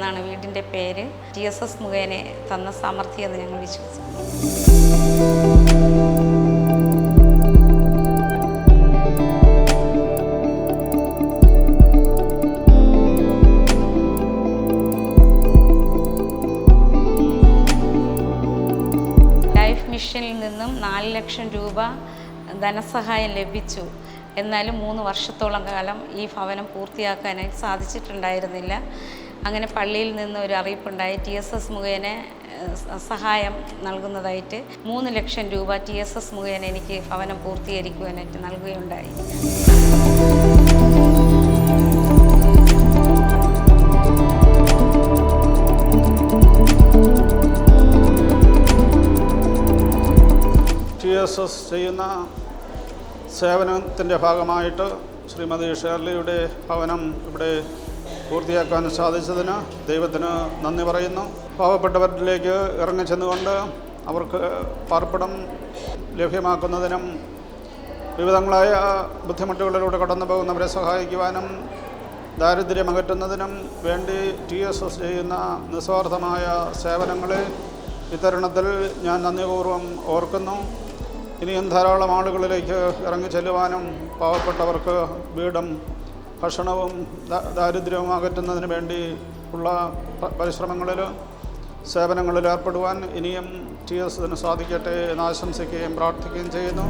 എന്നാണ് വീടിൻ്റെ പേര്. TSS മുഖേന തന്ന സാമർഥ്യം എന്ന് ഞങ്ങൾ വിശ്വസിക്കുന്നു. ലൈഫ് മിഷനിൽ നിന്നും 4 ലക്ഷം രൂപ ധനസഹായം ലഭിച്ചു. എന്നാലും 3 വർഷത്തോളം കാലം ഈ ഭവനം പൂർത്തിയാക്കാനായിട്ട് സാധിച്ചിട്ടുണ്ടായിരുന്നില്ല. അങ്ങനെ പള്ളിയിൽ നിന്ന് ഒരു അറിയിപ്പുണ്ടായി, TSS മുഖേന സഹായം നൽകുന്നതായിട്ട് 3 ലക്ഷം രൂപ TSS മുഖേന എനിക്ക് ഭവനം പൂർത്തീകരിക്കുവാനായിട്ട് നൽകുകയുണ്ടായി. TSS ചെയ്യുന്ന സേവനത്തിൻ്റെ ഭാഗമായിട്ട് ശ്രീമതി ഷേർലിയുടെ ഭവനം ഇവിടെ പൂർത്തിയാക്കാൻ സാധിച്ചതിന് ദൈവത്തിന് നന്ദി പറയുന്നു. പാവപ്പെട്ടവരിലേക്ക് ഇറങ്ങിച്ചെന്നുകൊണ്ട് അവർക്ക് പാർപ്പിടം ലഭ്യമാക്കുന്നതിനും വിവിധങ്ങളായ ബുദ്ധിമുട്ടുകളിലൂടെ കടന്നു പോകുന്നവരെ സഹായിക്കുവാനും ദാരിദ്ര്യം അകറ്റുന്നതിനും വേണ്ടി TSS ചെയ്യുന്ന നിസ്വാർത്ഥമായ സേവനങ്ങളെ ഇത്തരുണത്തിൽ ഞാൻ നന്ദിപൂർവ്വം ഓർക്കുന്നു. ഇനിയും ധാരാളം ആളുകളിലേക്ക് ഇറങ്ങി ചെല്ലുവാനും പാവപ്പെട്ടവർക്ക് വീടും ഭക്ഷണവും ദാരിദ്ര്യവും അകറ്റുന്നതിന് വേണ്ടി ഉള്ള പരിശ്രമങ്ങളിൽ സേവനങ്ങളിൽ ഏർപ്പെടുവാൻ ഇനിയും TSSന് സാധിക്കട്ടെ എന്ന് ആശംസിക്കുകയും പ്രാർത്ഥിക്കുകയും ചെയ്യുന്നു.